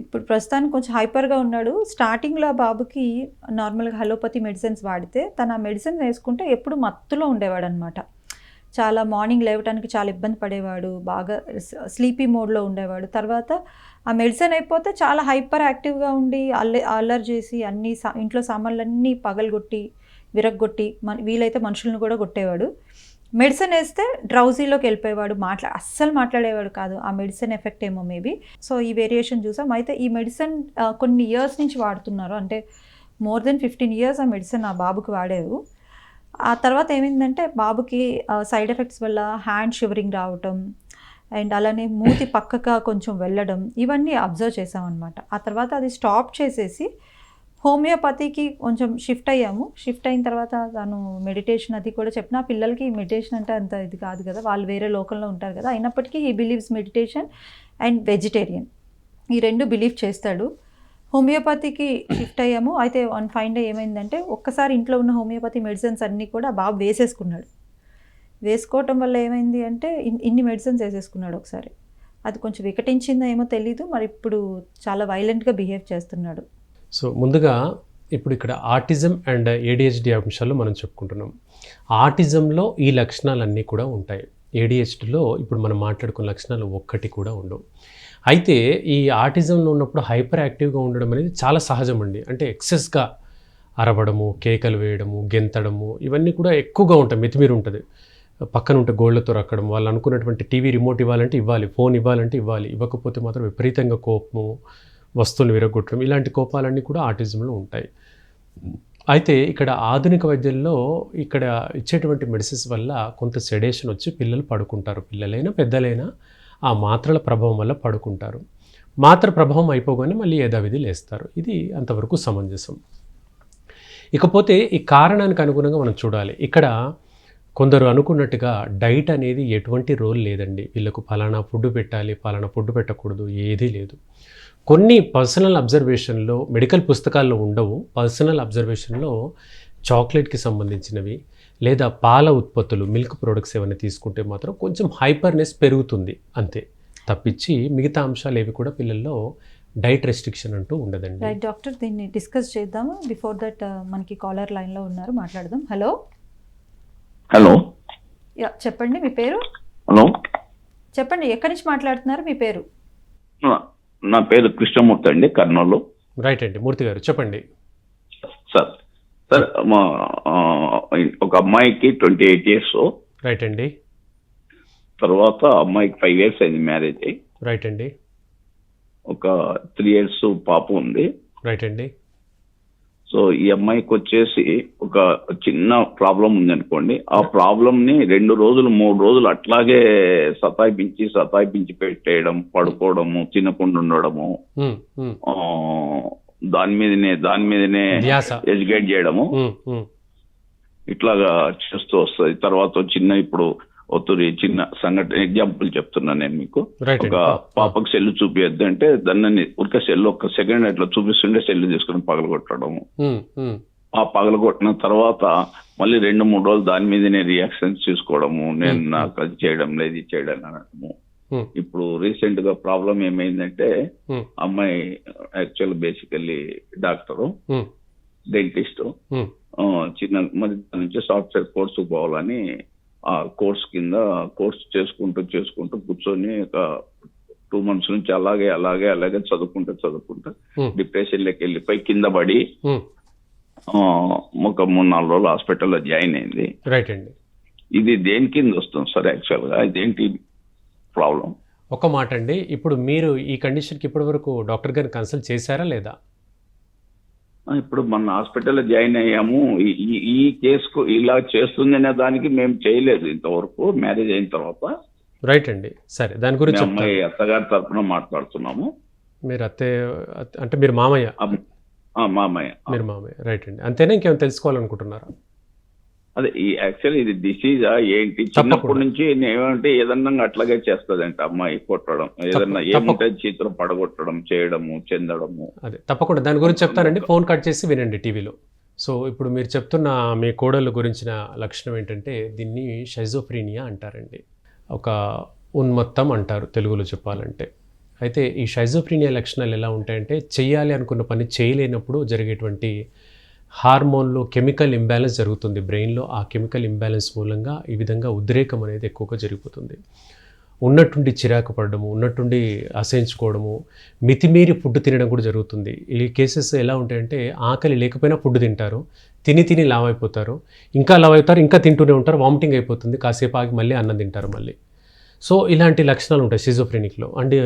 ఇప్పుడు ప్రస్తుతానికి కొంచెం హైపర్గా ఉన్నాడు. స్టార్టింగ్లో ఆ బాబుకి నార్మల్గా అలోపతి మెడిసిన్స్ వాడితే తను ఆ మెడిసిన్ వేసుకుంటే ఎప్పుడు మత్తులో ఉండేవాడు అనమాట. చాలా మార్నింగ్ లేవడానికి చాలా ఇబ్బంది పడేవాడు, బాగా స్లీపీ మోడ్లో ఉండేవాడు. తర్వాత ఆ మెడిసిన్ అయిపోతే చాలా హైపర్ యాక్టివ్గా ఉండి అల్లరి చేసి అన్ని ఇంట్లో సామాన్లన్నీ పగలగొట్టి విరగ్గొట్టి వీలైతే మనుషులను కూడా కొట్టేవాడు. మెడిసిన్ వేస్తే డ్రౌజీలోకి వెళ్ళిపోయేవాడు, అస్సలు మాట్లాడేవాడు కాదు. ఆ మెడిసిన్ ఎఫెక్ట్ ఏమో మేబీ. సో ఈ వేరియేషన్ చూసాం. అయితే ఈ మెడిసిన్ కొన్ని ఇయర్స్ నుంచి వాడుతున్నారు, అంటే more than 15 years ఆ మెడిసిన్ ఆ బాబుకి వాడారు. ఆ తర్వాత ఏమైందంటే బాబుకి సైడ్ ఎఫెక్ట్స్ వల్ల హ్యాండ్ షివరింగ్ రావటం అండ్ అలానే మూతి పక్కగా కొంచెం వెళ్ళడం, ఇవన్నీ అబ్జర్వ్ చేసామన్నమాట. ఆ తర్వాత అది స్టాప్ చేసేసి హోమియోపతికి కొంచెం షిఫ్ట్ అయ్యాము. షిఫ్ట్ అయిన తర్వాత తను మెడిటేషన్ అది కూడా చెప్పిన, పిల్లలకి మెడిటేషన్ అంటే అంత ఇది కాదు కదా, వాళ్ళు వేరే లోకంలో ఉంటారు కదా, అయినప్పటికీ ఈ బిలీవ్స్ మెడిటేషన్ అండ్ వెజిటేరియన్, ఈ 2 బిలీవ్ చేస్తాడు. హోమియోపతికి షిఫ్ట్ అయ్యాము. అయితే వన్ ఫైన్ డే ఏమైందంటే, ఒక్కసారి ఇంట్లో ఉన్న హోమియోపతి మెడిసిన్స్ అన్నీ కూడా బాబు వేసేసుకున్నాడు. వేసుకోవటం వల్ల ఏమైంది అంటే ఇన్ని మెడిసిన్స్ వేసేసుకున్నాడు ఒకసారి. అది కొంచెం వికటించిందో ఏమో తెలీదు, మరి ఇప్పుడు చాలా వైలెంట్గా బిహేవ్ చేస్తున్నాడు. సో ముందుగా ఇప్పుడు ఇక్కడ ఆటిజం అండ్ ADHD అంశాలు మనం చెప్పుకుంటున్నాం. ఆటిజంలో ఈ లక్షణాలన్నీ కూడా ఉంటాయి. ADHDలో ఇప్పుడు మనం మాట్లాడుకున్న లక్షణాలు ఒక్కటి కూడా ఉండవు. అయితే ఈ ఆటిజంలో ఉన్నప్పుడు హైపర్ యాక్టివ్గా ఉండడం అనేది చాలా సహజం అండి. అంటే ఎక్సెస్గా అరవడము, కేకలు వేయడము, గెంతడము ఇవన్నీ కూడా ఎక్కువగా ఉంటాయి. మితిమీరి ఉంటుంది. పక్కన ఉంటే గోళ్లతో రక్కడం, వాళ్ళు అనుకున్నటువంటి టీవీ రిమోట్ ఇవ్వాలంటే ఇవ్వాలి, ఫోన్ ఇవ్వాలంటే ఇవ్వాలి, ఇవ్వకపోతే మాత్రం విపరీతంగా కోపము, వస్తువులు విరగొట్టడం, ఇలాంటి కోపాలన్నీ కూడా ఆటిజంలో ఉంటాయి. అయితే ఇక్కడ ఆధునిక వైద్యంలో ఇక్కడ ఇచ్చేటువంటి మెడిసిన్స్ వల్ల కొంత సెడేషన్ వచ్చి పిల్లలు పడుకుంటారు. పిల్లలైనా పెద్దలైనా ఆ మాత్రల ప్రభావం వల్ల పడుకుంటారు. మాత్ర ప్రభావం అయిపోగానే మళ్ళీ యథావిధి లేస్తారు. ఇది అంతవరకు సమంజసం. ఇకపోతే ఈ కారణానికి అనుగుణంగా మనం చూడాలి. ఇక్కడ కొందరు అనుకున్నట్టుగా డైట్ అనేది ఎటువంటి రోల్ లేదండి. వీళ్ళకు ఫలానా ఫుడ్ పెట్టాలి, ఫలానా ఫుడ్ పెట్టకూడదు, ఏదీ లేదు. కొన్ని పర్సనల్ అబ్జర్వేషన్లో మెడికల్ పుస్తకాల్లో ఉండవు. పర్సనల్ అబ్జర్వేషన్లో చాక్లెట్కి సంబంధించినవి లేదా పాల ఉత్పత్తులు, మిల్క్ ప్రోడక్ట్స్ ఏమైనా తీసుకుంటే మాత్రం కొంచెం హైపర్నెస్ పెరుగుతుంది అంతే. తప్పించి మిగతా అంశాలు ఏవి కూడా పిల్లల్లో డైట్ రెస్ట్రిక్షన్ అంటూ ఉండదండి. రైట్ డాక్టర్, దీన్ని డిస్కస్ చేద్దాము. బిఫోర్ దట్ మనకి కాలర్ లైన్లో ఉన్నారు, మాట్లాడదాం. Hello hello. యా, చెప్పండి మీ పేరు. హలో చెప్పండి, ఎక్కడి నుంచి మాట్లాడుతున్నారు, మీ పేరు? నా పేరు కృష్ణమూర్తి అండి, కర్నూలు. రైట్ అండి, మూర్తి గారు చెప్పండి. సార్ సార్ మా ఒక అమ్మాయికి 28 years. రైట్ అండి. తర్వాత అమ్మాయికి 5 years అయింది మ్యారేజ్ అయ్యి. రైట్ అండి. ఒక 3 years పాప ఉంది. రైట్ అండి. సో ఈ అమ్మాయికి వచ్చేసి ఒక చిన్న ప్రాబ్లం ఉంది అనుకోండి. ఆ ప్రాబ్లం ని 2 రోజులు 3 రోజులు అట్లాగే సతాయించి పెట్టేయడం, పడుకోవడము, తినకుండా ఉండడము, దాని మీదనే ఎడ్యుకేట్ చేయడము, ఇట్లాగా చేస్తూ వస్తుంది. తర్వాత చిన్న చిన్న సంఘటన ఎగ్జాంపుల్ చెప్తున్నాను నేను మీకు. ఒక పాపకు సెల్లు చూపియద్దు అంటే దాన్ని ఒక సెల్లు ఒక సెకండ్ అట్లా చూపిస్తుంటే సెల్లు తీసుకుని పగలగొట్టడము. ఆ పగలగొట్టిన తర్వాత మళ్ళీ 2-3 రోజులు దాని మీదనే రియాక్షన్స్ తీసుకోవడము, నేను నాకు అది చేయడం లేదు, ఇది చేయడం అనడము. ఇప్పుడు రీసెంట్ గా ప్రాబ్లం ఏమైందంటే అమ్మాయి యాక్చువల్ బేసికల్లీ డాక్టరు, డెంటిస్ట్, చిన్న మరి దాని నుంచి సాఫ్ట్వేర్ కోర్సు పోవాలని ఆ కోర్స్ చేసుకుంటూ కూర్చొని ఒక 2 months నుంచి అలాగే చదువుకుంటూ డిప్రెషన్లోకి వెళ్ళిపోయి కింద పడి ఒక 3-4 రోజులు హాస్పిటల్లో జాయిన్ అయింది. రైట్ అండి. ఇది దేని కింద వస్తుంది సార్ యాక్చువల్ గా? ఇదేంటి ప్రాబ్లం? ఒక మాట అండి, ఇప్పుడు మీరు ఈ కండిషన్కి ఇప్పటి వరకు డాక్టర్ గారిని కన్సల్ట్ చేశారా లేదా? ఇప్పుడు మన హాస్పిటల్లో జాయిన్ అయ్యాము. ఈ కేసుకు ఇలా చేస్తుంది అనే దానికి మేము చేయలేదు ఇంతవరకు మ్యారేజ్ అయిన తర్వాత. రైట్ అండి, సరే దాని గురించి అమ్మాయి అత్తగారి తరఫున మాట్లాడుతున్నాము. మీరు అంటే మీరు మామయ్య? మామయ్య. మీరు మామయ్య, రైట్ అండి. అంతేనా, ఇంకేమైనా తెలుసుకోవాలనుకుంటున్నారా? అదే యాక్చువల్లీ ఇది డిసీజా ఏంటి? చిన్నప్పటి నుంచి ఏమంటే ఏదన్నా అట్లాగే చేస్తుందంట అమ్మాయి, కొట్టడం, ఏదన్నా ఏముంటే చిత్రం పడగొట్టడం, చేయడము, చెందడము. అదే తప్పకుండా దాని గురించి చెప్తానండి, ఫోన్ కట్ చేసి వినండి టీవీలో. సో ఇప్పుడు మీరు చెప్తున్న మీ కోడళ్ళ గురించిన లక్షణం ఏంటంటే దీన్ని షైజోఫ్రీనియా అంటారండి. ఒక ఉన్మత్తం అంటారు తెలుగులో చెప్పాలంటే. అయితే ఈ షైజోఫ్రీనియా లక్షణాలు ఎలా ఉంటాయంటే చేయాలి అనుకున్న పని చేయలేనప్పుడు జరిగేటువంటి హార్మోన్లో కెమికల్ ఇంబ్యాలెన్స్ జరుగుతుంది బ్రెయిన్లో. ఆ కెమికల్ ఇంబ్యాలెన్స్ మూలంగా ఈ విధంగా ఉద్రేకం అనేది ఎక్కువగా జరిగిపోతుంది. ఉన్నట్టుండి చిరాకు పడడము, ఉన్నట్టుండి అసహించుకోవడము, మితిమీరి ఫుడ్ తినడం కూడా జరుగుతుంది. ఈ కేసెస్ ఎలా ఉంటాయంటే ఆకలి లేకపోయినా ఫుడ్ తింటారు, తిని లావ్ అయిపోతారు, ఇంకా లావ్ అవుతారు, ఇంకా తింటూనే ఉంటారు, వామిటింగ్ అయిపోతుంది, కాసేపు ఆగి మళ్ళీ అన్నం తింటారు మళ్ళీ. సో ఇలాంటి లక్షణాలు ఉంటాయి షిజోఫ్రెనిక్లో. అంటే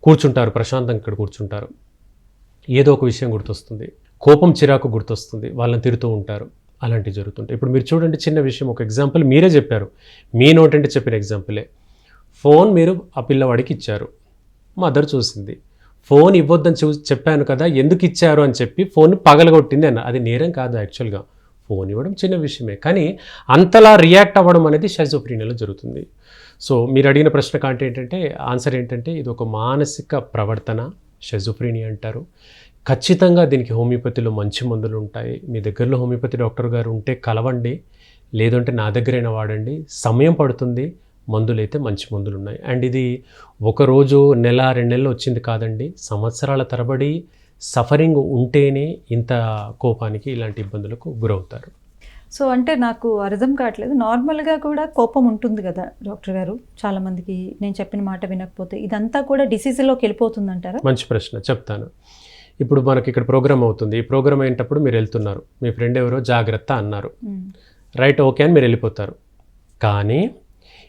కూర్చుంటారు, ప్రశాంతంగా ఇక్కడ కూర్చుంటారు, ఏదో ఒక విషయం గుర్తొస్తుంది, కోపం చిరాకు గుర్తొస్తుంది, వాళ్ళని తిరుగుతూ ఉంటారు, అలాంటివి జరుగుతుంటాయి. ఇప్పుడు మీరు చూడండి, చిన్న విషయం, ఒక ఎగ్జాంపుల్ మీరే చెప్పారు, మీ నోటంటే చెప్పిన ఎగ్జాంపులే. ఫోన్ మీరు ఆ పిల్లవాడికి ఇచ్చారు, మదర్ చూసింది, ఫోన్ ఇవ్వద్దని చెప్పాను కదా, ఎందుకు ఇచ్చారు అని చెప్పి ఫోన్ పగలగొట్టింది అన్న. అది నేరం కాదు యాక్చువల్గా, ఫోన్ ఇవ్వడం చిన్న విషయమే, కానీ అంతలా రియాక్ట్ అవ్వడం అనేది షైజోఫ్రీనియాలో జరుగుతుంది. సో మీరు అడిగిన ప్రశ్నకు ఏంటంటే ఆన్సర్ ఏంటంటే ఇది ఒక మానసిక ప్రవర్తన, షైజోఫ్రీనియా అంటారు. ఖచ్చితంగా దీనికి హోమియోపతిలో మంచి మందులు ఉంటాయి. మీ దగ్గరలో హోమియోపతి డాక్టర్ గారు ఉంటే కలవండి, లేదంటే నా దగ్గరైనా వాడండి. సమయం పడుతుంది, మందులైతే మంచి మందులు ఉన్నాయి. అండ్ ఇది ఒకరోజు నెల 2 నెలలు వచ్చింది కాదండి, సంవత్సరాల తరబడి సఫరింగ్ ఉంటేనే ఇంత కోపానికి ఇలాంటి ఇబ్బందులకు గురవుతారు. సో అంటే నాకు అర్థం కావట్లేదు, నార్మల్గా కూడా కోపం ఉంటుంది కదా డాక్టర్ గారు, చాలామందికి నేను చెప్పిన మాట వినకపోతే ఇదంతా కూడా డిసీజ్లోకి వెళ్ళిపోతుంది అంటారా? మంచి ప్రశ్న, చెప్తాను. ఇప్పుడు మనకి ఇక్కడ ప్రోగ్రామ్ అవుతుంది, ఈ ప్రోగ్రామ్ అయినప్పుడు మీరు వెళ్తున్నారు, మీ ఫ్రెండ్ ఎవరో జాగ్రత్త అన్నారు, రైట్, ఓకే అని మీరు వెళ్ళిపోతారు. కానీ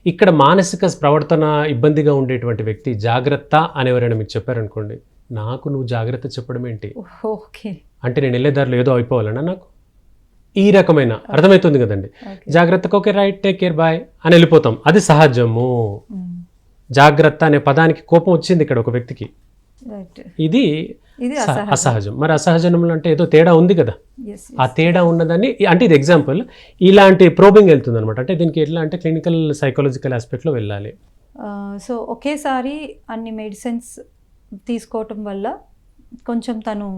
ఇక్కడ మానసిక ప్రవర్తన ఇబ్బందిగా ఉండేటువంటి వ్యక్తి జాగ్రత్త అని ఎవరైనా మీకు చెప్పారనుకోండి, నాకు నువ్వు జాగ్రత్త చెప్పడం ఏంటి, ఓకే అంటే నేను వెళ్ళే దారిలో ఏదో అయిపోవాలన్నా నాకు, ఈ రకమైన అర్థమవుతుంది కదండి. జాగ్రత్తకు okay right take care bye అని వెళ్ళిపోతాం, అది సహజము. జాగ్రత్త అనే పదానికి కోపం వచ్చింది ఇక్కడ ఒక వ్యక్తికి, ఇది అసహజం. మరి అసహజంలో అంటే ఏదో తేడా ఉంది కదా, ఆ తేడా ఉన్నదాన్ని అంటే ఇది ఎగ్జాంపుల్, ఇలాంటి ప్రోబింగ్ వెళ్తుంది అనమాట. అంటే దీనికి ఎట్లా అంటే క్లినికల్ సైకాలజికల్ ఆస్పెక్ట్లో వెళ్ళాలి. సో ఒకేసారి అన్ని మెడిసిన్స్ తీసుకోవటం వల్ల కొంచెం తను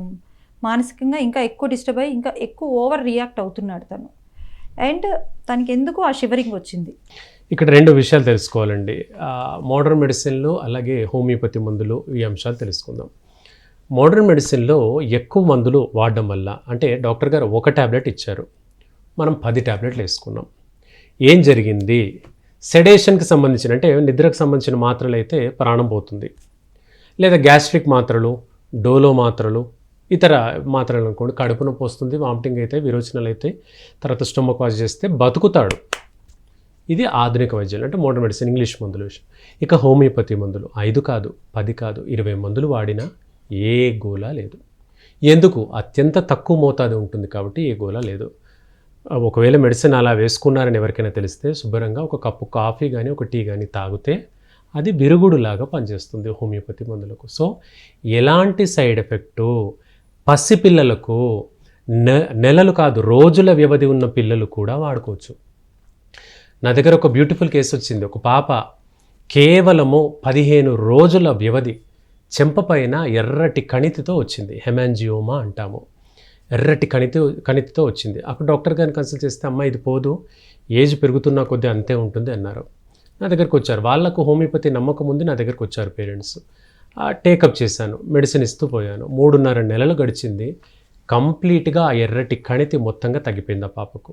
మానసికంగా ఇంకా ఎక్కువ డిస్టర్బ్ అయ్యి ఇంకా ఎక్కువ ఓవర్ రియాక్ట్ అవుతున్నాడు తను, అండ్ తనకి ఎందుకు ఆ షివరింగ్ వచ్చింది. ఇక్కడ 2 విషయాలు తెలుసుకోవాలండి, మోడర్న్ మెడిసిన్లో అలాగే హోమియోపతి మందులు, ఈ అంశాలు తెలుసుకుందాం. మోడర్న్ మెడిసిన్లో ఎక్కువ మందులు వాడడం వల్ల, అంటే డాక్టర్ గారు 1 ట్యాబ్లెట్ ఇచ్చారు, మనం 10 ట్యాబ్లెట్లు వేసుకున్నాం. ఏం జరిగింది? సెడేషన్కి సంబంధించిన, అంటే నిద్రకు సంబంధించిన మాత్రలు అయితే ప్రాణం పోతుంది, లేదా గ్యాస్ట్రిక్ మాత్రలు, డోలో మాత్రలు, ఇతర మాత్రలు అనుకోండి, కడుపు నొప్పి వస్తుంది, వామిటింగ్ అయితే, విరోచనలు అయితే, తర్వాత స్టొమక్ వాష్ చేస్తే బతుకుతాడు. ఇది ఆధునిక వైద్యాలు, అంటే మోడర్న్ మెడిసిన్, ఇంగ్లీష్ మందుల విషయం. ఇక హోమియోపతి మందులు 5 కాదు, 10 కాదు, 20 మందులు వాడినా ఏ గోలా లేదు. ఎందుకు? అత్యంత తక్కువ మోతాదు ఉంటుంది కాబట్టి ఏ గోలా లేదు. ఒకవేళ మెడిసిన్ అలా వేసుకున్నారని ఎవరికైనా తెలిస్తే శుభ్రంగా ఒక కప్పు కాఫీ కానీ ఒక టీ కానీ తాగితే అది విరుగుడులాగా పనిచేస్తుంది హోమియోపతి మందులకు. సో ఎలాంటి సైడ్ ఎఫెక్టు పసిపిల్లలకు, నెలలు కాదు రోజుల వ్యవధి ఉన్న పిల్లలు కూడా వాడుకోవచ్చు. నా దగ్గర ఒక బ్యూటిఫుల్ కేసు వచ్చింది. ఒక పాప కేవలము 15 రోజుల వ్యవధి, చెంపపైన ఎర్రటి కణితితో వచ్చింది, హెమాంజియోమా అంటాము, ఎర్రటి కణితితో వచ్చింది. అప్పుడు డాక్టర్ గారిని కన్సల్ట్ చేస్తే, అమ్మ ఇది పోదు, ఏజ్ పెరుగుతున్నా కొద్దీ అంతే ఉంటుంది అన్నారు. నా దగ్గరకు వచ్చారు, వాళ్ళకు హోమియోపతి నమ్మకం ఉంది, నా దగ్గరకు వచ్చారు పేరెంట్స్. టేకప్ చేశాను, మెడిసిన్ ఇస్తూ పోయాను. 3.5 నెలలు గడిచింది, కంప్లీట్గా ఆ ఎర్రటి కణితి మొత్తంగా తగ్గిపోయింది ఆ పాపకు.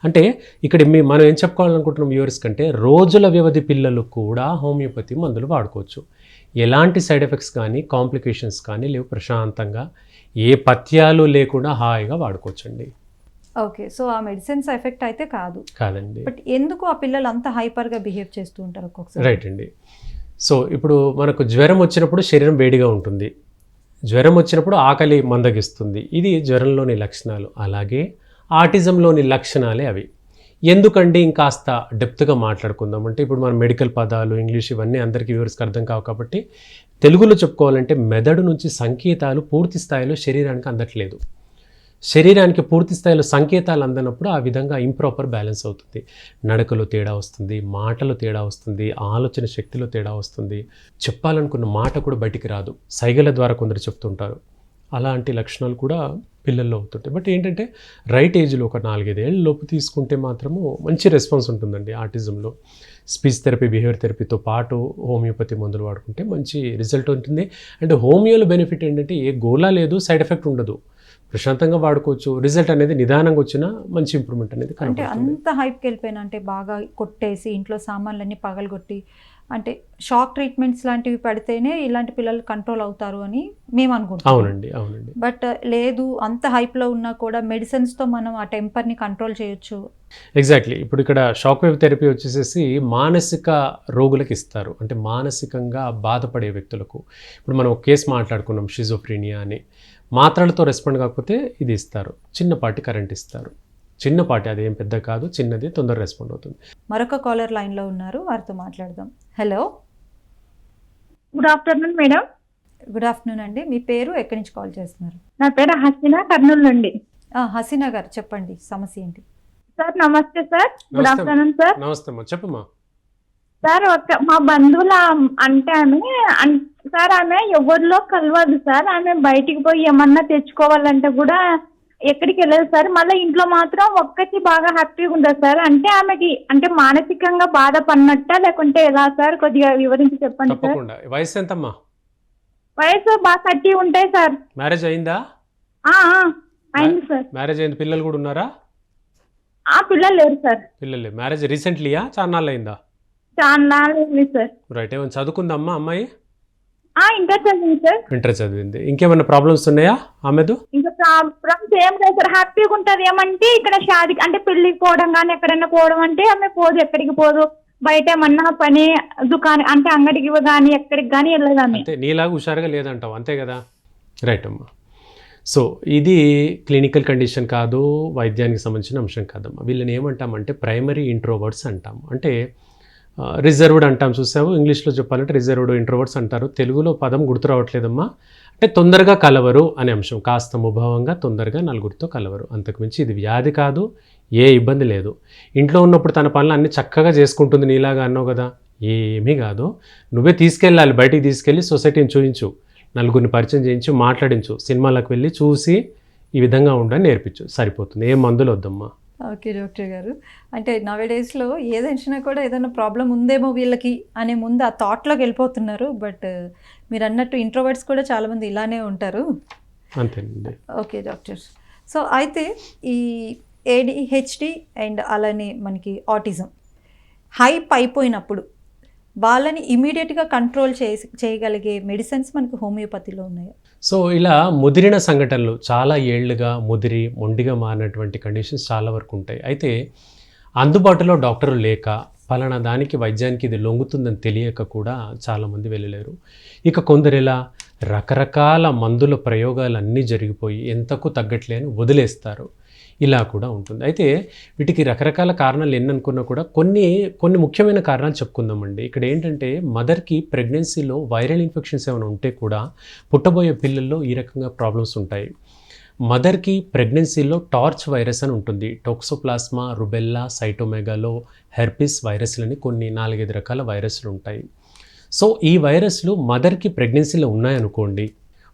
అంటే ఇక్కడ మనం ఏం చెప్పుకోవాలనుకుంటున్నాం వ్యూవర్స్ కంటే, రోజుల వ్యవధి పిల్లలు కూడా హోమియోపతి మందులు వాడుకోవచ్చు. ఎలాంటి సైడ్ ఎఫెక్ట్స్ కానీ కాంప్లికేషన్స్ కానీ లేవు, ప్రశాంతంగా ఏ పథ్యాలు లేకుండా హాయిగా వాడుకోవచ్చండి. ఓకే, సో ఆ మెడిసిన్స్ ఎఫెక్ట్ అయితే కాదండి. బట్ ఎందుకు ఆ పిల్లలు అంత హైపర్గా బిహేవ్ చేస్తూ ఉంటారు ఒక్కొక్కసారి? రైట్ అండి. సో ఇప్పుడు మనకు జ్వరం వచ్చినప్పుడు శరీరం వేడిగా ఉంటుంది, జ్వరం వచ్చినప్పుడు ఆకలి మందగిస్తుంది, ఇది జ్వరంలోని లక్షణాలు. అలాగే ఆటిజంలోని లక్షణాలే అవి. ఎందుకండి ఇంకాస్త డెప్త్గా మాట్లాడుకుందాం అంటే, ఇప్పుడు మనం మెడికల్ పదాలు ఇంగ్లీష్ ఇవన్నీ అందరికీ వ్యూవర్స్కి అర్థం కావు కాబట్టి తెలుగులో చెప్పుకోవాలంటే, మెదడు నుంచి సంకేతాలు పూర్తి స్థాయిలో శరీరానికి అందట్లేదు. శరీరానికి పూర్తి స్థాయిలో సంకేతాలు అందనప్పుడు ఆ విధంగా ఇంప్రాపర్ బ్యాలెన్స్ అవుతుంది. నడకలో తేడా వస్తుంది, మాటలో తేడా వస్తుంది, ఆలోచన శక్తిలో తేడా వస్తుంది, చెప్పాలనుకున్న మాట కూడా బయటికి రాదు, సైగల ద్వారా కొందరు చెప్తుంటారు. అలాంటి లక్షణాలు కూడా పిల్లల్లో అవుతుంటాయి. బట్ ఏంటంటే రైట్ ఏజ్లో ఒక 4-5 ఏళ్ళ లోపు తీసుకుంటే మాత్రము మంచి రెస్పాన్స్ ఉంటుందండి ఆటిజంలో. స్పీచ్ థెరపీ, బిహేవియర్ థెరపీతో పాటు హోమియోపతి మందులు వాడుకుంటే మంచి రిజల్ట్ ఉంటుంది. అండ్ హోమియోలో బెనిఫిట్ ఏంటంటే ఏ గోలా లేదు, సైడ్ ఎఫెక్ట్ ఉండదు, ప్రశాంతంగా వాడుకోవచ్చు. రిజల్ట్ అనేది నిదానంగా వచ్చినా మంచి ఇంప్రూవ్మెంట్ అనేది అంటే అంత హైప్కి వెళ్ళిపోయినా, అంటే బాగా కొట్టేసి ఇంట్లో సామాన్లన్నీ పగలగొట్టి, అంటే షాక్ ట్రీట్మెంట్స్ లాంటివి పెడితేనే ఇలాంటి పిల్లలు కంట్రోల్ అవుతారు అని మేము అనుకుంటాం. అవునండి. బట్ లేదు, అంత హైప్లో ఉన్నా కూడా మెడిసిన్స్తో మనం ఆ టెంపర్ని కంట్రోల్ చేయొచ్చు. ఎగ్జాక్ట్లీ. ఇప్పుడు ఇక్కడ షాక్ వేవ్ థెరపీ వచ్చేసేసి మానసిక రోగులకు ఇస్తారు, అంటే మానసికంగా బాధపడే వ్యక్తులకు. ఇప్పుడు మనం ఒక కేసు మాట్లాడుకున్నాం, షిజోఫ్రీనియా అని. మాత్రలతో రెస్పాండ్ కాకపోతే ఇది ఇస్తారు, చిన్నపాటి కరెంట్ ఇస్తారు, చిన్నపాటి, అదేం పెద్ద కాదు, చిన్నది, తొందర రెస్పాండ్ అవుతుంది. మరొక కాలర్ లైన్లో ఉన్నారు, వారితో మాట్లాడదాం. Hello, good afternoon madam. Good afternoon అండి. మీ పేరు, ఎక్కడి నుంచి కాల్ చేస్తున్నారు? నా పేరు హసీనా, కర్నూలు నుండి. హసీనా గారు చెప్పండి, సమస్య ఏంటి? సార్ నమస్తే సార్. Good afternoon sir. నమస్తే అమ్మా, చెప్పమ్మా. సార్ మా బంధువుల అంటే సార్ ఆమె ఎవరిలో కలవదు సార్. ఆమె బయటికి పోయి ఏమన్నా తెచ్చుకోవాలంటే కూడా ఎక్కడికి వెళ్ళదు సార్. మళ్ళీ ఇంట్లో మాత్రం ఒక్కటి బాగా హ్యాపీగా ఉంటుంది సార్. అంటే ఆమెకి అంటే మానసికంగా బాధపడినట్టా లేకుంటే ఎలా సార్? కొద్దిగా వివరించి చెప్పండి సార్. తప్పకుండా. వయసు ఎంతమ్మా? వయసు బాగా 30 ఉంటాయి సార్. మ్యారేజ్ అయిందా? అయింది సార్. మ్యారేజ్ అయింది. పిల్లలు కూడా ఉన్నారా? పిల్లలు లేరు సార్. పిల్లలే. మ్యారేజ్ రీసెంట్లీయా? చాన్నాళ్ళు అయిందా? చాలా లేదు సార్. రైట్. ఏమైనా చదువుకుందమ్మా అమ్మాయి? ఇంటర్ చదివింది సార్. ఇంటర్ చదివింది. ఇంకేమైనా ప్రాబ్లమ్స్ ఉన్నాయా ఆమెదు? ఇంకా ప్రాబ్లమ్స్ ఏం లేదు సార్. హ్యాపీగా ఉంటుంది. ఏమంటే ఇక్కడ షాది అంటే పెళ్లికి పోవడం కానీ ఎక్కడైనా పోవడం అంటే ఆమె పోదు, ఎక్కడికి పోదు. బయట ఏమన్నా పని దుకాణం అంటే అంగడికి కానీ ఎక్కడికి కానీ వెళ్ళదు ఆమె. అంటే నీలాగా హుషారుగా లేదంటావు అంతే కదా? రైట్ అమ్మా. సో ఇది క్లినికల్ కండిషన్ కాదు, వైద్యానికి సంబంధించిన అంశం కాదమ్మా. వీళ్ళని ఏమంటామంటే ప్రైమరీ ఇంట్రోవర్ట్స్ అంటాం. అంటే రిజర్వ్డ్ అంటాం, చూసావు. ఇంగ్లీష్లో చెప్పాలంటే రిజర్వ్డ్ ఇంట్రోవర్ట్స్ అంటారు. తెలుగులో పదం గుర్తు రావట్లేదమ్మా. అంటే తొందరగా కలవరు అనే అంశం. కాస్త ముభావంగా తొందరగా నలుగురితో కలవరు. అంతకుమించి ఇది వ్యాధి కాదు, ఏ ఇబ్బంది లేదు. ఇంట్లో ఉన్నప్పుడు తన పనులు అన్నీ చక్కగా చేసుకుంటుంది నీలాగా అన్నావు కదా, ఏమీ కాదు. నువ్వే తీసుకెళ్ళాలి, బయటికి తీసుకెళ్ళి సొసైటీని చూపించు, నలుగురిని పరిచయం చేయించు, మాట్లాడించు, సినిమాలకు వెళ్ళి చూసి ఈ విధంగా ఉండని నేర్పించు, సరిపోతుంది. ఏ మందులు వద్దమ్మా. ఓకే డాక్టర్ గారు. అంటే నవేడేస్లో ఏదైనా కూడా ఏదైనా ప్రాబ్లం ఉందేమో వీళ్ళకి అనే ముందు ఆ థాట్లోకి వెళ్ళిపోతున్నారు. బట్ మీరు అన్నట్టు ఇంట్రోవర్ట్స్ కూడా చాలామంది ఇలానే ఉంటారు. అంతేనండి. Okay doctor. సో అయితే ఈ ADHD అండ్ అలానే మనకి ఆటిజం హైప్ అయిపోయినప్పుడు వాళ్ళని ఇమీడియట్గా కంట్రోల్ చేయగలిగే మెడిసిన్స్ మనకు హోమియోపతిలో ఉన్నాయి. సో ఇలా ముదిరిన సంఘటనలు చాలా ఏళ్లుగా ముదిరి మొండిగా మారినటువంటి కండిషన్స్ చాలా వరకు ఉంటాయి. అయితే అందుబాటులో డాక్టర్లు లేక పలానా దానికి వైద్యానికి ఇది లొంగుతుందని తెలియక కూడా చాలామంది వెళ్ళలేరు. ఇక కొందరు ఇలా రకరకాల మందుల ప్రయోగాలు అన్నీ జరిగిపోయి ఎంతకు తగ్గట్లేని వదిలేస్తారు. ఇలా కూడా ఉంటుంది. అయితే వీటికి రకరకాల కారణాలు ఎన్ననుకున్నా కూడా కొన్ని ముఖ్యమైన కారణాలు చెప్పుకుందామండి. ఇక్కడ ఏంటంటే మదర్కి ప్రెగ్నెన్సీలో వైరల్ ఇన్ఫెక్షన్స్ ఏమైనా ఉంటే కూడా పుట్టబోయే పిల్లల్లో ఈ రకంగా ప్రాబ్లమ్స్ ఉంటాయి. మదర్కి ప్రెగ్నెన్సీలో టార్చ్ వైరస్ అని ఉంటుంది. టోక్సోప్లాస్మా, రుబెల్లా, సైటోమెగాలో, హెర్పిస్ వైరస్లని కొన్ని 4-5 రకాల వైరస్లు ఉంటాయి. సో ఈ వైరస్లు మదర్కి ప్రెగ్నెన్సీలో ఉన్నాయనుకోండి,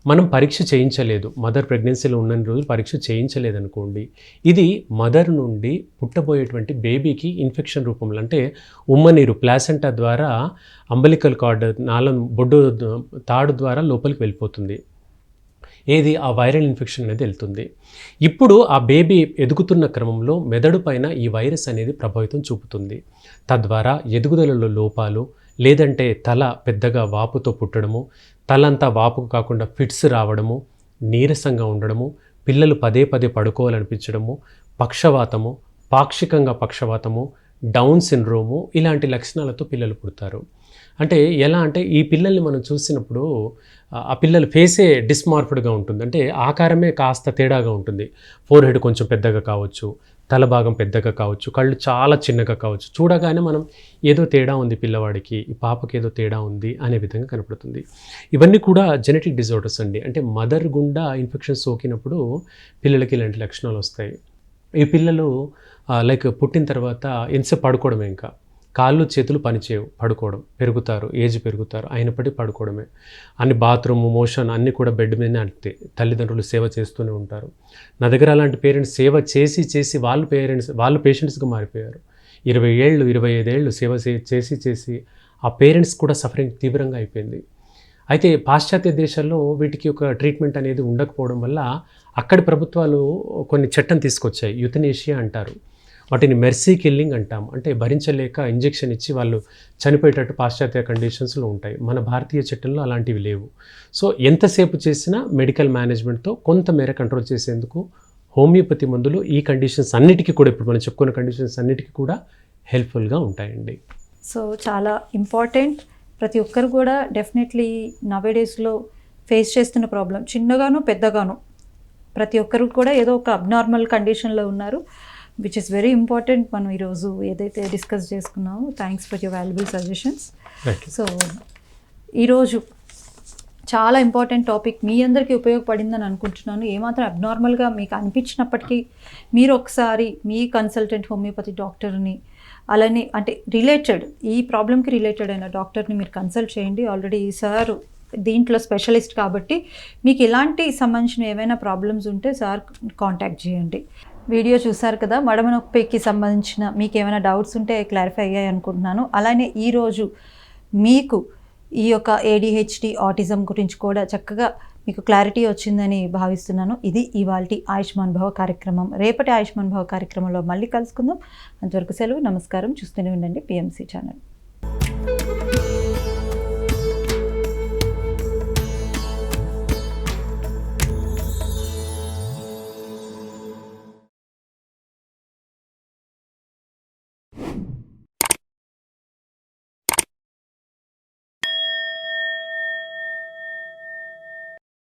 మనం పరీక్ష చేయించలేదు, మదర్ ప్రెగ్నెన్సీలో ఉన్న రోజులు పరీక్ష చేయించలేదనుకోండి, ఇది మదర్ నుండి పుట్టబోయేటువంటి బేబీకి ఇన్ఫెక్షన్ రూపంలో అంటే ఉమ్మనీరు ప్లాసెంటా ద్వారా అంబలికల్ కార్డ్ బొడ్డు తాడు ద్వారా లోపలికి వెళ్ళిపోతుంది. ఏది ఆ వైరల్ ఇన్ఫెక్షన్ అనేది వెళ్తుంది. ఇప్పుడు ఆ బేబీ ఎదుగుతున్న క్రమంలో మెదడు పైన ఈ వైరస్ అనేది ప్రభావితం చూపుతుంది. తద్వారా ఎదుగుదలలో లోపాలు, లేదంటే తల పెద్దగా వాపుతో పుట్టడము, తలంతా వాపుకు కాకుండా ఫిట్స్ రావడము, నీరసంగా ఉండడము, పిల్లలు పదే పదే పడుకోవాలనిపించడము, పక్షవాతము, పాక్షికంగా పక్షవాతము, డౌన్ సిండ్రోము, ఇలాంటి లక్షణాలతో పిల్లలు పుడతారు. అంటే ఎలా అంటే ఈ పిల్లల్ని మనం చూసినప్పుడు ఆ పిల్లల ఫేసే డిస్మార్ఫ్డ్గా ఉంటుంది. అంటే ఆకారమే కాస్త తేడాగా ఉంటుంది. ఫోర్ హెడ్ కొంచెం పెద్దగా కావచ్చు, తల భాగం పెద్దగా కావచ్చు, కళ్ళు చాలా చిన్నగా కావచ్చు. చూడగానే మనం ఏదో తేడా ఉంది పిల్లవాడికి, ఈ పాపకి ఏదో తేడా ఉంది అనే విధంగా కనపడుతుంది. ఇవన్నీ కూడా జెనెటిక్ డిజార్డర్స్ అండి. అంటే మదర్ గుండా ఇన్ఫెక్షన్ సోకినప్పుడు పిల్లలకి ఇలాంటి లక్షణాలు వస్తాయి. ఈ పిల్లలు లైక్ పుట్టిన తర్వాత ఎంతసేపు పడుకోవడమే, ఇంకా కాళ్ళు చేతులు పనిచేయవు, పడుకోవడం, పెరుగుతారు, ఏజ్ పెరుగుతారు, అయినప్పటికీ పడుకోవడమే. అన్ని బాత్రూమ్, మోషన్ అన్నీ కూడా బెడ్ మీదనే అంతే. తల్లిదండ్రులు సేవ చేస్తూనే ఉంటారు. నా దగ్గర అలాంటి పేరెంట్స్ సేవ చేసి చేసి వాళ్ళు పేషెంట్స్గా మారిపోయారు. 20 ఏళ్ళు 25 ఏళ్ళు సేవ చేసి ఆ పేరెంట్స్ కూడా సఫరింగ్ తీవ్రంగా అయిపోయింది. అయితే పాశ్చాత్య దేశాల్లో వీటికి ఒక ట్రీట్మెంట్ అనేది ఉండకపోవడం వల్ల అక్కడి ప్రభుత్వాలు కొన్ని చట్టం తీసుకొచ్చాయి. యుథనేషియా అంటారు. వాటిని మెర్సీ కిల్లింగ్ అంటాం. అంటే భరించలేక ఇంజెక్షన్ ఇచ్చి వాళ్ళు చనిపోయేటట్టు పాశ్చాత్య కండిషన్స్లో ఉంటాయి. మన భారతీయ చట్టంలో అలాంటివి లేవు. సో ఎంతసేపు చేసినా మెడికల్ మేనేజ్మెంట్తో కొంతమేర కంట్రోల్ చేసేందుకు హోమియోపతి మందులు ఈ కండిషన్స్ అన్నిటికీ కూడా, ఇప్పుడు మనం చెప్పుకున్న కండిషన్స్ అన్నిటికీ కూడా హెల్ప్ఫుల్గా ఉంటాయండి. సో చాలా ఇంపార్టెంట్. ప్రతి ఒక్కరు కూడా డెఫినెట్లీ నవేడేస్లో ఫేస్ చేస్తున్న ప్రాబ్లం చిన్నగాను పెద్దగాను ప్రతి ఒక్కరు కూడా ఏదో ఒక అబ్నార్మల్ కండిషన్లో ఉన్నారు, విచ్ ఇస్ వెరీ ఇంపార్టెంట్. మనం ఈరోజు ఏదైతే డిస్కస్ చేసుకున్నామో, thanks for your valuable suggestions. So ఈరోజు చాలా ఇంపార్టెంట్ టాపిక్ మీ అందరికీ ఉపయోగపడిందని అనుకుంటున్నాను. ఏమాత్రం అబ్నార్మల్గా మీకు అనిపించినప్పటికీ మీరు ఒకసారి మీ కన్సల్టెంట్ హోమియోపతి డాక్టర్ని, అలానే అంటే రిలేటెడ్ ఈ ప్రాబ్లమ్కి రిలేటెడ్ అయిన డాక్టర్ని మీరు కన్సల్ట్ చేయండి. ఆల్రెడీ సార్ దీంట్లో స్పెషలిస్ట్ కాబట్టి మీకు ఇలాంటి సంబంధించిన ఏమైనా ప్రాబ్లమ్స్ ఉంటే సార్ కాంటాక్ట్ చేయండి. వీడియో చూసారు కదా, మడమ నొప్పికి సంబంధించిన మీకు ఏమైనా డౌట్స్ ఉంటే క్లారిఫై అయ్యాయి అనుకుంటున్నాను. అలానే ఈరోజు మీకు ఈ యొక్క ADHD ఆటిజం గురించి కూడా చక్కగా మీకు క్లారిటీ వచ్చిందని భావిస్తున్నాను. ఇది ఇవాల్టి ఆయుష్మాన్ భవ కార్యక్రమం. రేపటి ఆయుష్మాన్ భవ కార్యక్రమంలో మళ్ళీ కలుసుకుందాం. అంతవరకు సెలవు, నమస్కారం. చూస్తూనే ఉండండి PMC ఛానల్.